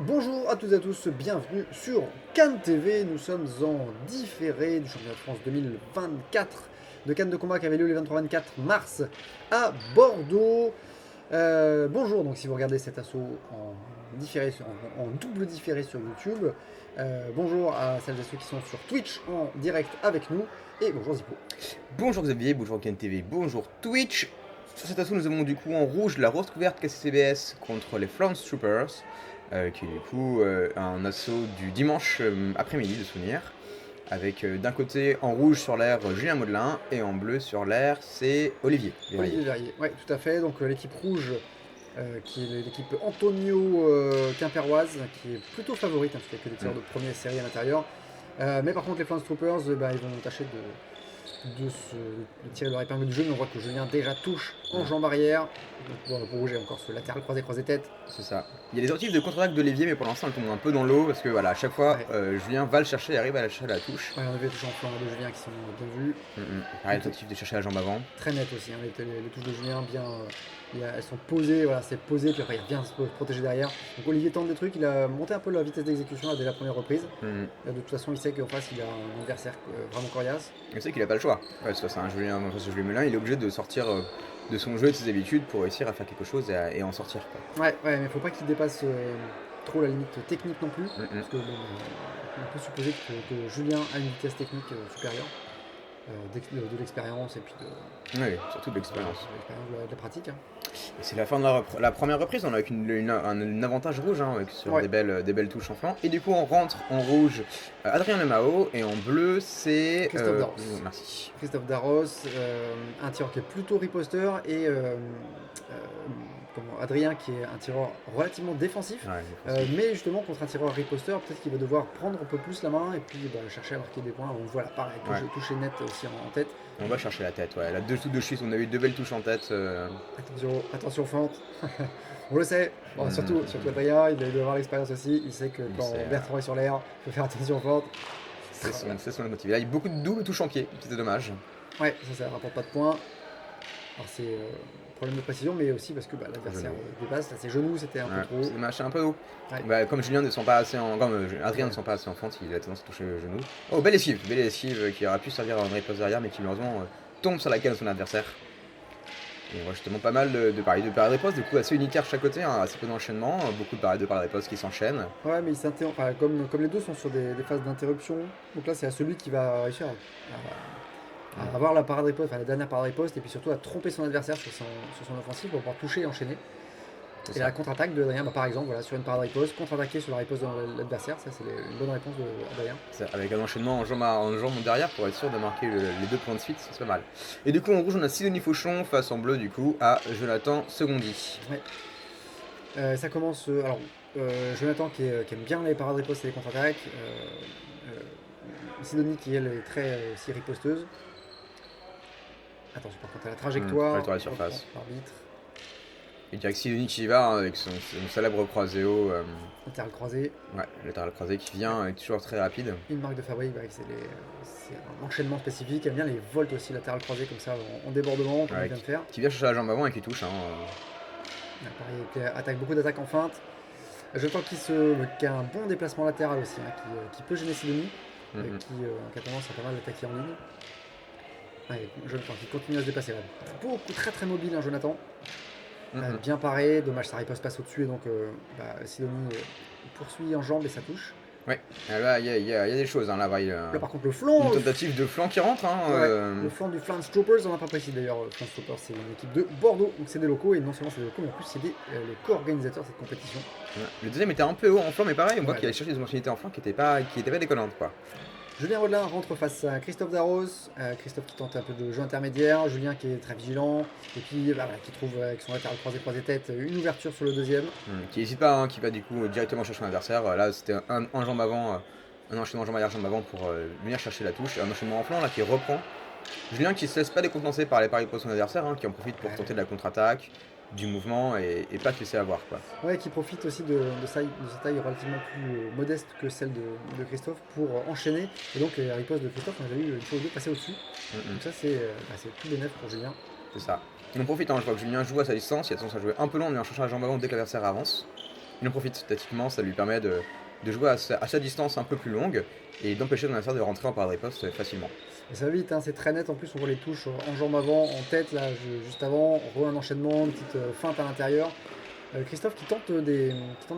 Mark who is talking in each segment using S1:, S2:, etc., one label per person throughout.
S1: Bonjour à toutes et à tous, bienvenue sur Cannes TV. Nous sommes en différé du championnat de France 2024 de Cannes de combat qui avait lieu le 23-24 mars à Bordeaux. Bonjour, donc si vous regardez cet assaut en différé, en double différé sur YouTube, bonjour à celles et ceux qui sont sur Twitch en direct avec nous, et bonjour Zippo.
S2: Bonjour Xavier, bonjour KenTV, bonjour Twitch. Sur cet assaut, nous avons du coup en rouge la rose couverte KCCBS contre les Florence Troopers, qui est du coup un assaut du dimanche après-midi de souvenir, avec d'un côté en rouge sur l'air Julien Modelin et en bleu sur l'air c'est Olivier Verrier.
S1: Olivier Verrier, ouais, tout à fait. Donc l'équipe rouge, qui est l'équipe Antonio Quimperoise, qui est plutôt favorite, hein, parce qu'il n'y a que des tireurs de première série à l'intérieur. Mais par contre, les Florence Troopers, ils vont tâcher de tirer leur épingle du jeu, mais on voit que Julien déjà touche en jambe arrière. Donc pour rouge, il y a encore ce latéral croisé tête.
S2: C'est ça. Il y a des tentatives de contre-attaque d'Olivier, mais pour l'instant, elle tombe un peu dans l'eau parce que voilà, à chaque fois,
S1: Ouais.
S2: Julien va le chercher et arrive à la chercher à la touche.
S1: Ouais, on avait les touches en flanc de Julien qui sont bien vues.
S2: Pareil, tentative de chercher la jambe avant.
S1: Très net aussi, hein, les touches de Julien, bien, elles sont posées, voilà, c'est posé, puis après il revient se protéger derrière. Donc Olivier tente des trucs, il a monté un peu la vitesse d'exécution là, dès la première reprise. De toute façon, il sait qu'en face, il a un adversaire vraiment coriace.
S2: Il sait qu'il a pas le choix. Ouais, c'est un Julien, face à Julien Melin, il est obligé de sortir de son jeu et de ses habitudes pour réussir à faire quelque chose et en sortir, quoi.
S1: Ouais, mais faut pas qu'il dépasse trop la limite technique non plus,
S2: Mm, mm.
S1: parce que bon, on peut supposer que Julien a une vitesse technique supérieure, de l'expérience et puis
S2: Oui, surtout de l'expérience.
S1: de la pratique, hein.
S2: Et c'est la fin de la première reprise, on a avec un avantage rouge hein, sur
S1: Ouais.
S2: des belles touches en flanc. Et du coup, on rentre en rouge Adrien Lemao et en bleu, c'est.
S1: Christophe Darros.
S2: Merci.
S1: Christophe Darros, un tireur qui est plutôt riposteur, et Adrien qui est un tireur relativement défensif.
S2: Ouais,
S1: Mais justement, contre un tireur riposteur, peut-être qu'il va devoir prendre un peu plus la main et puis chercher à marquer des points. On voit là, pareil, toucher net aussi en tête.
S2: On va chercher la tête, ouais. Là, deux touches de suite, on a eu deux belles touches en tête.
S1: Attention fente. On le sait. Bon, surtout Adrien, il doit avoir l'expérience aussi. Il sait que quand Bertrand est sur l'air, il faut faire attention aux fentes.
S2: C'est son motif. Là, il y a beaucoup de doubles touches en pied, c'était dommage.
S1: Ouais, ça rapporte pas de points. Alors c'est problème de précision, mais aussi parce que l'adversaire dépasse. Là, ses genoux, c'était un peu trop.
S2: C'est dommage, c'est un peu haut.
S1: Ouais.
S2: Comme Julien ne sent pas assez en. Comme Adrien ne sent pas assez en fente, il a tendance à toucher le genou. Oh, belle esquive qui aurait pu servir à une riposte derrière, mais qui malheureusement tombe sur la canne de son adversaire. Et on voit justement pas mal de parades de riposte, du coup assez unitaires de chaque côté, hein, assez peu d'enchaînement, beaucoup de parades de riposte qui s'enchaînent.
S1: Ouais, mais comme les deux sont sur des phases d'interruption, donc là c'est à celui qui va réussir à avoir la parade riposte, la dernière parade riposte, et puis surtout à tromper son adversaire sur son offensive pour pouvoir toucher et enchaîner. Et la contre-attaque de Adrien, par exemple, sur une parade riposte, contre-attaquer sur la riposte de l'adversaire, ça c'est une bonne réponse d'Adrien.
S2: Avec un enchaînement en jambe derrière pour être sûr de marquer les deux points de suite, c'est pas mal. Et du coup en rouge on a Sidonie Fauchon face en bleu du coup à Jonathan Secondi.
S1: Ouais. Ça commence. Jonathan qui aime bien les parades ripostes et les contre-attaques. Sidonie qui elle est très aussi riposteuse. Attention par contre à la trajectoire.
S2: Trajectoire de surface.
S1: Arbitre.
S2: Et direct Sidonie qui y va hein, avec son célèbre croisé haut.
S1: Latéral croisé.
S2: Ouais, latéral croisé qui vient, est toujours très rapide.
S1: Une marque de fabrique, c'est un enchaînement spécifique. Elle aime bien les volts aussi latéral croisé comme ça en débordement, comme elle vient de faire.
S2: Qui vient chercher la jambe avant et qui touche.
S1: Pareil, attaque beaucoup d'attaques en feinte. Jonathan qui a un bon déplacement latéral aussi, hein, qui peut gêner Sidonie, qui a tendance à pas mal attaquer en ligne. Ouais, Jonathan qui continue à se déplacer. Beaucoup, très très mobile, hein, Jonathan. Bien paré, dommage, sa riposte passe au-dessus et donc Sidonie poursuit en jambe et ça touche.
S2: Ouais, là il y a des choses, hein, là
S1: par contre le flanc.
S2: Une tentative de flanc qui rentre.
S1: Le flanc du Florence Troopers, on n'a pas précisé d'ailleurs. Florence Troopers, c'est une équipe de Bordeaux, donc c'est des locaux, et non seulement c'est des locaux, mais en plus c'est les co-organisateurs de cette compétition.
S2: Le deuxième était un peu haut en flanc, mais pareil, on voit qu'il allait chercher des opportunités en flanc qui n'étaient pas déconnantes, quoi.
S1: Julien Rodelin rentre face à Christophe Darros. Christophe qui tente un peu de jeu intermédiaire. Julien qui est très vigilant. Et puis qui trouve avec son latéral croisé tête une ouverture sur le deuxième.
S2: Qui n'hésite pas, hein, qui va du coup directement chercher son adversaire. Là c'était un jambe avant, un enchaînement jambe arrière, jambe avant pour venir chercher la touche. Un enchaînement en flanc là qui reprend. Julien qui se laisse pas décontenancer par les paris pour son adversaire, hein, qui en profite pour tenter de la contre-attaque, du mouvement et pas se laisser avoir, quoi.
S1: Ouais, qui profite aussi de sa taille relativement plus modeste que celle de Christophe pour enchaîner. Et donc la riposte de Christophe, on a eu une fois ou deux passer au-dessus. Donc ça c'est tout bénéf pour Julien.
S2: C'est ça. Et on profite, hein, je vois que Julien joue à sa distance, il a tendance à jouer un peu long, mais en cherchant la jambe avant dès que l'adversaire avance. il en profite tactiquement, ça lui permet de jouer à sa distance un peu plus longue et d'empêcher son adversaire de rentrer en parade riposte facilement.
S1: Et ça va vite, hein, c'est très net. En plus, on voit les touches en jambes avant, en tête, là, juste avant. On voit un enchaînement, une petite feinte à l'intérieur. Christophe qui tente des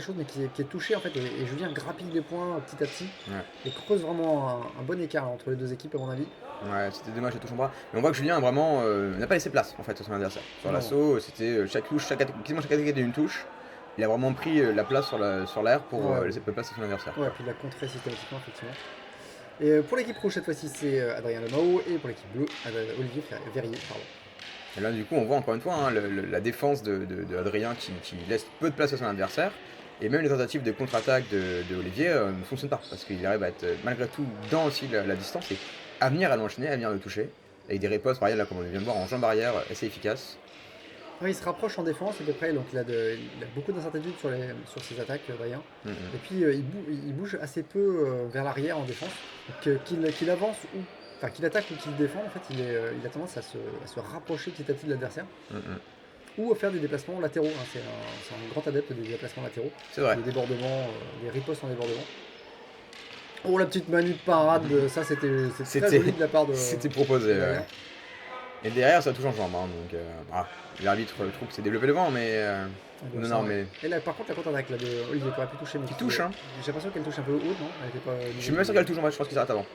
S1: choses, mais qui est touché en fait. Et Julien grappille des points petit à petit
S2: Ouais.
S1: et creuse vraiment un bon écart entre les deux équipes, à mon avis.
S2: Ouais, c'était dommage, il touche en bras. Mais on voit que Julien a vraiment n'a pas laissé place en fait à son adversaire. Sur
S1: Non.
S2: l'assaut, c'était chaque touche, quasiment chaque attaque était une touche. Il a vraiment pris la place sur l'air pour
S1: Ouais.
S2: laisser peu de place à son adversaire.
S1: Ouais, puis il a contré systématiquement, effectivement. Et pour l'équipe rouge, cette fois-ci, c'est Adrien Lemao. Et pour l'équipe bleue, Olivier Verrier. Pardon.
S2: Et là, du coup, on voit encore une fois hein, la défense de Adrien qui laisse peu de place à son adversaire. Et même les tentatives de contre-attaque de Olivier ne fonctionnent pas. Parce qu'il arrive à être malgré tout dans aussi la distance et à venir à l'enchaîner, à venir le toucher. Avec des ripostes, par exemple, là, comme on vient de voir, en jambe arrière, assez efficaces.
S1: Ouais, il se rapproche en défense à peu près, donc il a beaucoup d'incertitudes sur ses attaques, Adrien.
S2: Mm, mm.
S1: Et puis il bouge assez peu vers l'arrière en défense. Donc qu'il avance enfin qu'il attaque ou qu'il défend, en fait, il a tendance à se rapprocher petit à petit de l'adversaire.
S2: Mm, mm.
S1: Ou à faire des déplacements latéraux. Hein. C'est un grand adepte des déplacements latéraux.
S2: C'est vrai.
S1: Des débordements, des ripostes en débordement. Oh, la petite manu de parade, ça c'était très joli de la part de.
S2: C'était proposé.
S1: derrière.
S2: Ouais. Et derrière, ça touche en jambe. Hein, donc, l'arbitre trouve que c'est développé le vent, mais.
S1: Donc,
S2: Non,
S1: ça,
S2: non,
S1: ouais.
S2: mais.
S1: Et là, par contre, la contre-attaque là, de Olivier qui aurait pu toucher, mais
S2: Qui touche, hein.
S1: J'ai l'impression qu'elle touche un peu haute, non? Elle était pas.
S2: Je suis même sûr qu'elle touche en bas, je pense qu'il s'arrête avant.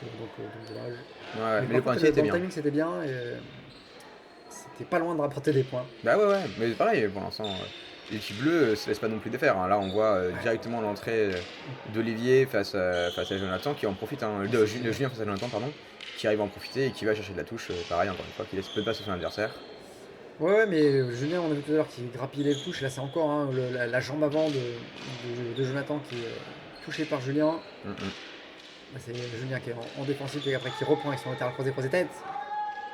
S1: Donc, dommage.
S2: Ouais, mais
S1: par
S2: le
S1: contre,
S2: point était
S1: dans le
S2: bien.
S1: timing, c'était bien et c'était pas loin de rapporter des points.
S2: Bah ouais, mais pareil, pour l'instant, l'équipe bleue se laisse pas non plus défaire. Hein. Là, on voit directement l'entrée d'Olivier face à Jonathan qui en profite, hein, de Julien face à Jonathan, pardon, qui arrive à en profiter et qui va chercher de la touche, pareil, encore une fois, qui laisse peu de place à son adversaire.
S1: Ouais, mais Julien, on a vu tout à l'heure qu'il grappillait les touches. Là, c'est encore hein, la jambe avant de Jonathan qui est touché par Julien.
S2: Mm, mm.
S1: Là, c'est Julien qui est en défensif et après qui reprend avec son latéral croisé tête.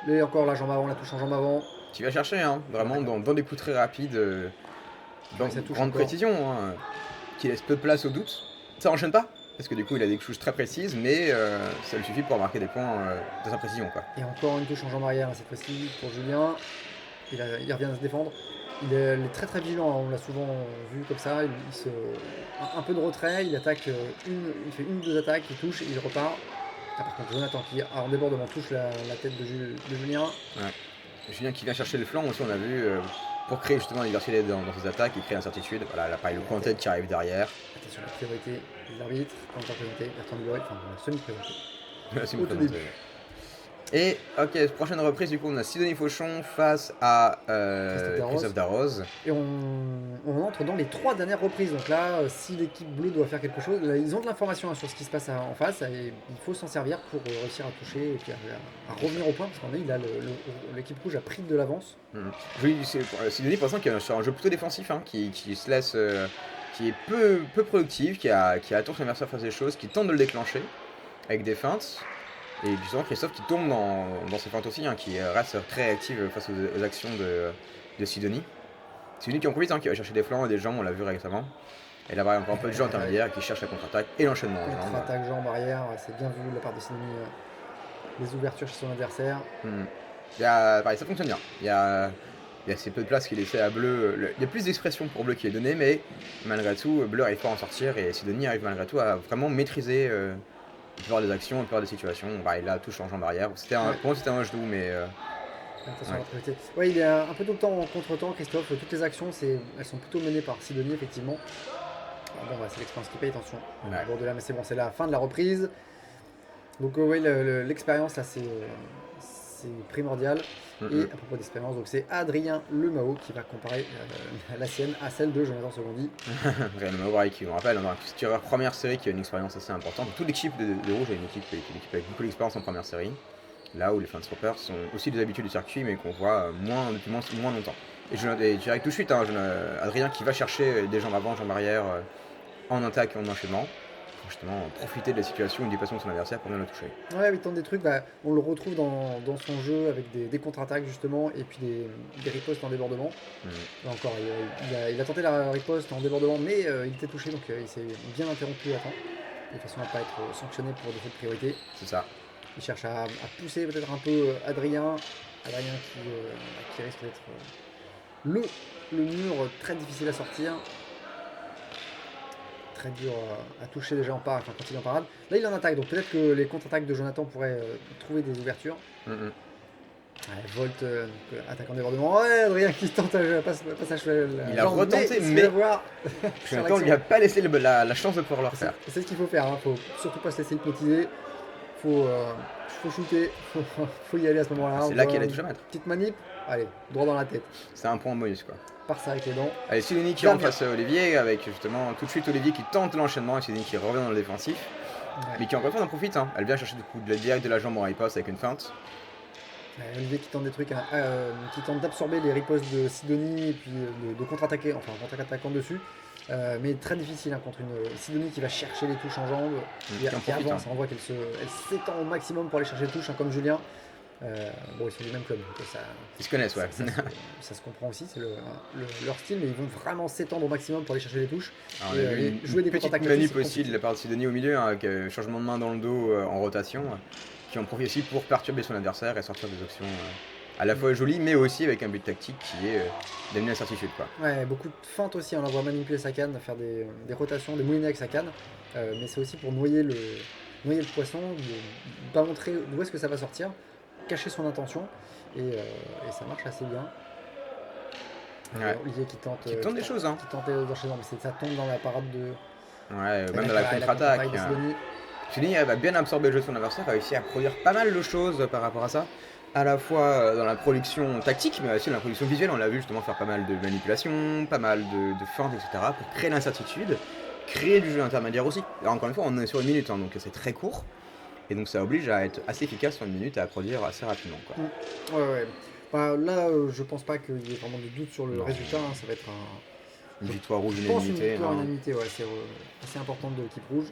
S1: Et encore la jambe avant, la touche en jambe avant.
S2: Qui va chercher, hein, vraiment dans des coups très rapides, dans
S1: Ouais, ça touche
S2: grande
S1: encore.
S2: précision, hein, qui laisse peu de place au doute. Ça enchaîne pas, parce que du coup il a des touches très précises, mais ça lui suffit pour marquer des points de sa précision. Quoi.
S1: Et encore une touche en jambe arrière, cette fois-ci, pour Julien. Il revient à se défendre. Il est très très vigilant, hein, on l'a souvent vu comme ça. Un peu de retrait, il attaque il fait une ou deux attaques, il touche, il repart. Ah, par contre, Jonathan qui en débordement touche la tête de Julien.
S2: Ouais. Julien qui vient chercher le flanc aussi, on a vu, pour créer justement l'universalité dans ses attaques et créer l'incertitude. Voilà, là pareil, le coup en tête qui arrive derrière.
S1: Attention, la priorité des arbitres, pas encore présenté, Bertrand Dubois, enfin la semi-présentée.
S2: C'est
S1: Au tout
S2: présenté.
S1: début.
S2: Et ok, prochaine reprise, du coup on a Sidonie Fauchon face à Christophe Darroze.
S1: Et on entre dans les 3 dernières reprises. Donc là, si l'équipe bleue doit faire quelque chose, là, ils ont de l'information hein, sur ce qui se passe en face et il faut s'en servir pour réussir à toucher et puis à revenir au point parce qu'en est, là, l'équipe rouge a pris de l'avance.
S2: Oui, Sidonie pour l'instant qui est sur un jeu plutôt défensif, hein, qui se laisse, qui est peu productif, qui attend son adversaire faire des choses, qui tente de le déclencher avec des feintes. Et justement Christophe qui tombe dans ses feintes aussi, hein, qui reste très réactive face aux actions de Sidonie. Sidonie qui en profite, hein, qui va chercher des flancs et des jambes, on l'a vu récemment. Et là, encore un peu de jeu intermédiaire qui cherche la contre-attaque et l'enchaînement en jambes.
S1: Contre-attaque jambe arrière, c'est bien vu de la part de Sidonie. Les ouvertures chez son adversaire.
S2: Pareil, ça fonctionne bien. Il y a assez peu de place qui est laissée à Bleu. Il y a plus d'expression pour Bleu qui est donnée, mais malgré tout, Bleu arrive pas à en sortir et Sidonie arrive malgré tout à vraiment maîtriser la plupart des actions, la plupart des situations. Pareil, là, touche en jambe arrière. Pour moi, c'était un genou, mais.
S1: Attention à la priorité. Ouais, il est un peu tout le temps en contre-temps, Christophe. Toutes les actions, elles sont plutôt menées par Sidonie, effectivement. Alors bon, c'est l'expérience qui paye, attention.
S2: Ouais.
S1: Bord de là, mais c'est bon, c'est la fin de la reprise. Donc, oui, l'expérience, là, c'est primordial. Et à propos d'expérience, donc c'est Adrien Lemao qui va comparer la sienne à celle de Jonathan Secondi.
S2: Adrien Lemao, qui, on rappelle, dans la tireur première série qui a une expérience assez importante. Toute l'équipe de Rouge a une équipe avec beaucoup d'expérience en première série. Là où les Flanstroppers sont aussi des habitués du circuit, mais qu'on voit depuis moins longtemps. Et je dirais tout de suite, hein, Adrien qui va chercher des jambes avant, jambes arrière, en attaque et en enchaînement. Justement profiter de la situation et du déplacement de son adversaire pour bien le toucher.
S1: Ouais, il tente des trucs, on le retrouve dans son jeu avec des contre-attaques justement et puis des ripostes en débordement. Là encore, il a tenté la riposte en débordement, mais il était touché donc il s'est bien interrompu à temps, de façon à ne pas être sanctionné pour défaut de priorité.
S2: C'est ça.
S1: Il cherche à pousser peut-être un peu Adrien qui risque d'être le mur très difficile à sortir. très dur à toucher déjà en parade, enfin quand il est en parade. Là il est en attaque, donc peut-être que les contre-attaques de Jonathan pourraient trouver des ouvertures.
S2: Mhm.
S1: Ouais, Volt, attaquant débordement. Ouais, Adrien qui tente à passe à cheval.
S2: Il a retenté, mais
S1: voir.
S2: Jonathan lui a pas laissé la chance de pouvoir le refaire.
S1: C'est ce qu'il faut faire, hein. Faut surtout pas se laisser hypnotiser. Faut shooter, faut y aller à ce moment-là.
S2: C'est là qu'il y a la touche à mettre.
S1: Petite manip, allez, droit dans la tête.
S2: C'est un point bonus quoi.
S1: Par ça avec les dents.
S2: Allez, Sidonie qui rentre face à Olivier, avec justement tout de suite Olivier qui tente l'enchaînement et Sidonie qui revient dans le défensif.
S1: Ouais.
S2: Mais qui encore une fois en profite, hein. Elle vient chercher du coup de la direct de la jambe en riposte avec une feinte.
S1: Olivier qui tente des trucs, qui tente d'absorber les ripostes de Sidonie et puis de contre-attaquer, enfin contre-attaquant dessus. Mais très difficile hein, contre une Sidonie qui va chercher les touches en jambes, qui avance, on voit qu'elle s'étend au maximum pour aller chercher les touches, hein, comme Julien. Bon, ils sont du même club, donc ça.
S2: Ils se connaissent, ouais.
S1: Ça se comprend aussi, c'est leur style, mais ils vont vraiment s'étendre au maximum pour aller chercher les touches.
S2: Alors, on a vu
S1: jouer des
S2: petite manip aussi de la part de Sidonie au milieu, hein, avec changement de main dans le dos en rotation, qui en profite aussi pour perturber son adversaire et sortir des options à la fois jolies, mais aussi avec un but tactique qui est d'amener l'incertitude, quoi.
S1: Ouais, beaucoup de feintes aussi, on la voit manipuler sa canne, faire des rotations, des moulinets avec sa canne, mais c'est aussi pour noyer le poisson, ne pas montrer d'où est-ce que ça va sortir, cacher son intention, et ça marche assez bien.
S2: Ouais.
S1: Olivier qui tente
S2: des choses, hein.
S1: Qui tente d'enchaîner, mais ça tombe dans la parade de.
S2: Ouais, même dans la contre-attaque. Sidonie va bien absorber le jeu de son adversaire, a réussi à produire pas mal de choses par rapport à ça. À la fois dans la production tactique, mais aussi dans la production visuelle. On l'a vu justement faire pas mal de manipulations, pas mal de feintes, etc. pour créer l'incertitude, créer du jeu intermédiaire aussi. Alors, encore une fois, on est sur une minute, hein, donc c'est très court. Et donc ça oblige à être assez efficace sur une minute et à produire assez rapidement, quoi.
S1: Ouais. Bah, là, je pense pas qu'il y ait vraiment de doute sur le résultat. Hein. Ça va être
S2: une victoire rouge,
S1: une
S2: unanimité.
S1: Une victoire unanimité, ouais, c'est assez importante de l'équipe rouge.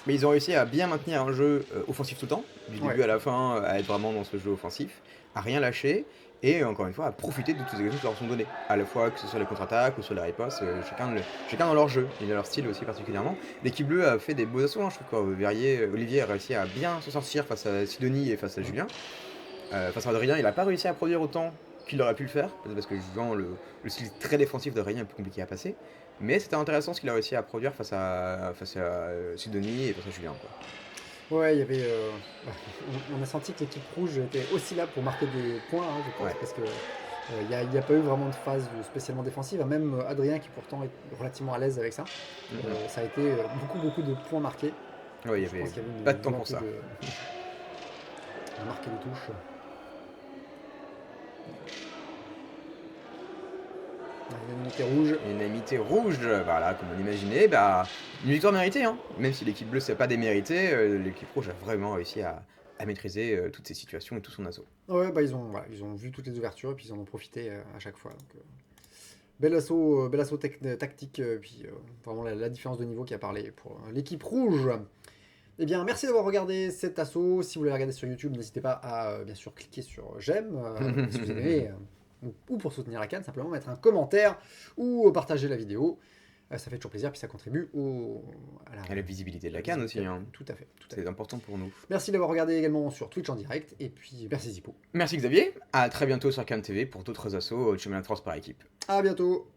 S2: Mais ils ont réussi à bien maintenir un jeu offensif tout le temps, du début à la fin, à être vraiment dans ce jeu offensif, à rien lâcher, et encore une fois à profiter de toutes les occasions qui leur sont données, à la fois que ce soit les contre-attaques ou sur les ripostes, chacun dans leur jeu, et dans leur style aussi particulièrement. L'équipe bleue a fait des beaux assauts, hein, je trouve quoi. Olivier a réussi à bien s'en sortir face à Sidonie et face à Julien. Face à Adrien, il n'a pas réussi à produire autant qu'il aurait pu le faire, peut-être parce que justement le style très défensif d'Adrien est plus compliqué à passer. Mais c'était intéressant ce qu'il a réussi à produire face à Sidonie et face à Julien, quoi.
S1: Ouais, il y avait. On a senti que l'équipe rouge était aussi là pour marquer des points, hein, je pense,
S2: Ouais.
S1: parce que il n'y a pas eu vraiment de phase spécialement défensive. Même Adrien, qui pourtant est relativement à l'aise avec ça, ça a été beaucoup de points marqués.
S2: Ouais, il y avait pas de temps pour ça.
S1: On a marqué les touches. Une unanimité rouge.
S2: Voilà, comme on imaginait, une victoire méritée, hein. Même si l'équipe bleue c'est pas démérité, l'équipe rouge a vraiment réussi à maîtriser toutes ces situations et tout son assaut.
S1: Ouais, ils ont vu toutes les ouvertures et puis ils en ont profité à chaque fois. Donc, bel assaut tactique, puis vraiment la différence de niveau qui a parlé pour l'équipe rouge. Eh bien, merci d'avoir regardé cet assaut. Si vous l'avez regardé sur YouTube, n'hésitez pas à bien sûr cliquer sur j'aime si vous aimez. Ou pour soutenir la canne, simplement mettre un commentaire ou partager la vidéo. Ça fait toujours plaisir, puis ça contribue
S2: à la visibilité de la canne aussi. Hein.
S1: Tout à fait.
S2: C'est important pour nous.
S1: Merci d'avoir regardé également sur Twitch en direct, et puis merci Zippo.
S2: Merci Xavier, à très bientôt sur Cannes TV pour d'autres assauts au Championnat de France par équipe.
S1: À bientôt.